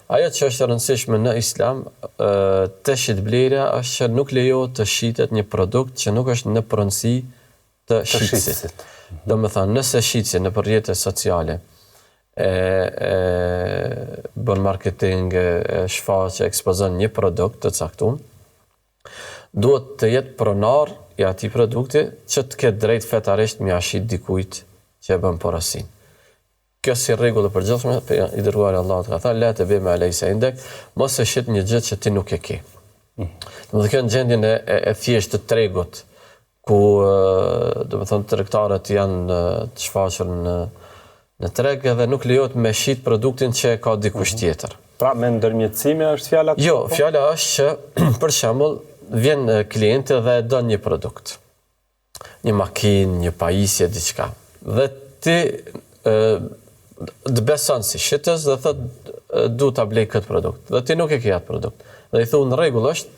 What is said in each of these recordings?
Ajo që është e rëndësishme në islam të shitblerja është që nuk lejohet të shitet një produkt që nuk është në pronësi të shitësit. Do me thënë, nëse shitësi në rrjetet sociale, bën marketing, shfaqe, ekspozon një produkt të caktuar, duhet të jetë pronar i atij produkti që të ketë drejt fetarisht me ashit dikujt që e bën porosin. Kjo si rregull e përgjithshme, i dërguari Allahut ka thënë, la të bëj me alejse indek, mos e shit një gjë që ti nuk e ke. Domethënë kjo në gjendjen e thjeshtë të tregut, ku domethënë tregtarët janë të shfaqur në treg edhe nuk lejohet me shit produktin që ka dikush tjetër. Pra me ndërmjetësime është fjala? Jo, fjala është që për shembull vjen klienti dhe don një produkt. Një makinë, një pajisje, diçka. Dhe ti të beson si shitës dhe thot du ta blej këtë produkt. Dhe ti nuk e ke atë produkt. Dhe i thu në rregull është,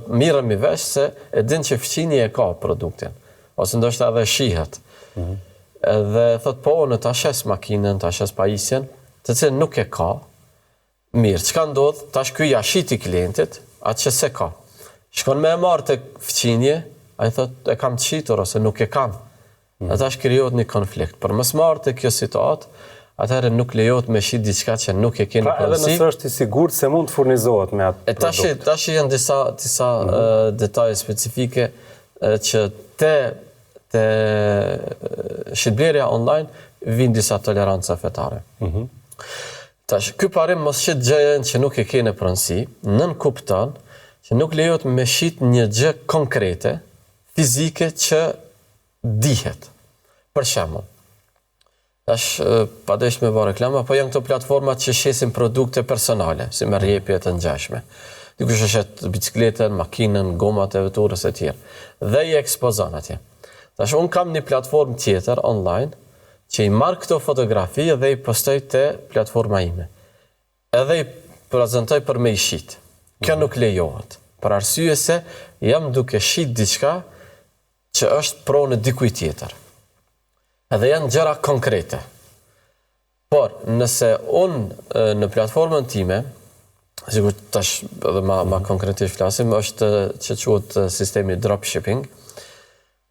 mirëm i vesh se e din që fqini e ka produktin. Ose ndoshta edhe shihet. Dhe thot po, në ta shes makinën, ta shes pajisjen, të cilën nuk e ka, mirë, çka ndodh? Tash ky ja shiti klientit atë që se ka. Shkon me e marrë tek fqinje, ai thot e kam të shitur ose nuk e kam. Atash krijohet një konflikt. Për mos marrë të kjo situatë, atëherë nuk lejohet me shit diçka që nuk e ke në pronësi. Pra edhe nëse është i sigurt se mund të furnizohet me atë produkt. Tash janë disa detaje specifike që te shitblerja online vijnë disa toleranca fetare. Tash ky parim mos shit gjën që nuk e ke në pronësi, nën kupton që nuk lejohet me shit një gjë konkrete, fizike që dihet. Për shembull, tash padesh me bërë reklama, po janë këto platformat që shesin produkte personale, si merrjepje të ngjashme. Dikush e shet bicikletën, makinën, gomat e veturës e tjerë, dhe i ekspozon atje. Tash unë kam një platformë tjetër online që i marr këto fotografi dhe i postoj te platforma ime. Edhe i prezantoj për me i shit. Kjo nuk lejohet, për arsye se jam duke shit diçka që është pronë dikuj tjetër. Edhe janë gjëra konkrete. Por, nëse unë në platformën time, sigur tash edhe ma konkretisht flasim, është që quhet sistemi dropshipping,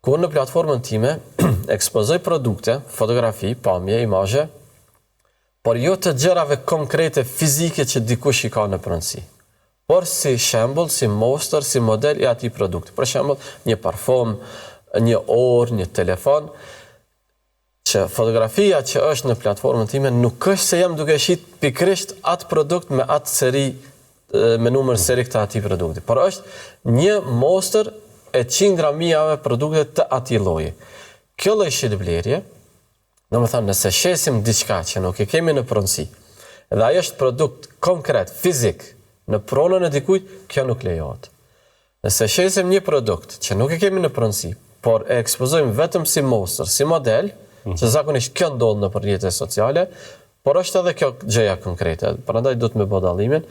ku në platformën time ekspozoj produkte, fotografi, pamje, imazhe, por jo të gjërave konkrete fizike që dikush i ka në pronësi. Por si shembull, si mostër, si model i atij produkti. Për shembull, një parfum, një orë, një telefon, që fotografia që është në platformën time nuk është se jam duke shit pikrisht atë produkt me atë seri, me numër seri të atij produkti, por është një mostër e qindra mijave produkte të atij lloji. Kjo lloj shitblerje, domethënë nëse shesim diçka që nuk e kemi në pronësi, dhe ai është produkt konkret, fizik, në pronën e dikujt, kjo nuk lejohet. Nëse shesim një produkt që nuk e kemi në pronësi, por e ekspozojmë vetëm si mostër, si model, që zakonisht kjo ndodh në rrjetet sociale, por është edhe kjo gjëja konkrete, prandaj duhet me bë dallimin.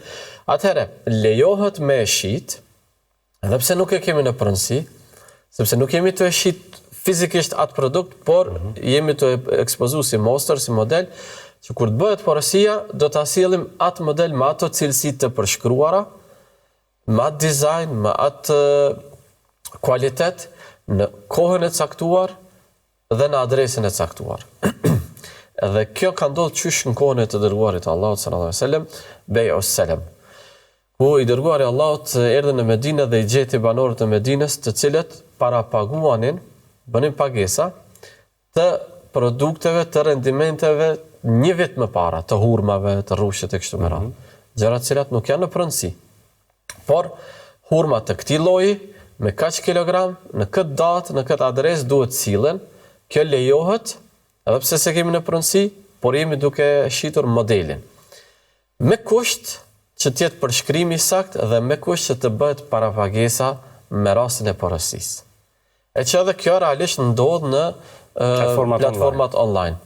Atëherë, lejohet me e shit, edhe pse nuk e kemi në pronësi, sepse nuk jemi të e shit fizikisht atë produkt, por jemi të ekspozuar si mostër, si model, që kur të bëhet porosia, do ta sjellim atë model me ato cilësi të përshkruara, me atë dizajn, me atë kualitet, në kohën e caktuar dhe në adresën e caktuar. Edhe kjo ka ndodhur qysh në kohën e të dërguarit Allahut sallallahu alaihi wasallam, bej'u selam. Ku i dërguari Allahut erdhi në Medinë dhe i gjeti banorët e Medinës, të cilët para paguanin, bënin pagesa të produkteve, të rendimenteve një vit më para, të hurmave, të rrushit e kështu me radhë. Gjëra të cilat nuk janë në pronësi. Por hurma të këtij lloji me kaq kilogram, në këtë datë, në këtë adresë duhet sillen. Kjo lejohet, edhe pse se kemi në pronësi, por jemi duke shitur modelin. Me kusht që të jetë përshkrimi sakt dhe me kusht që të bëhet parapagesa me rastin e porosisë. E që edhe kjo realisht ndodh në platformat online.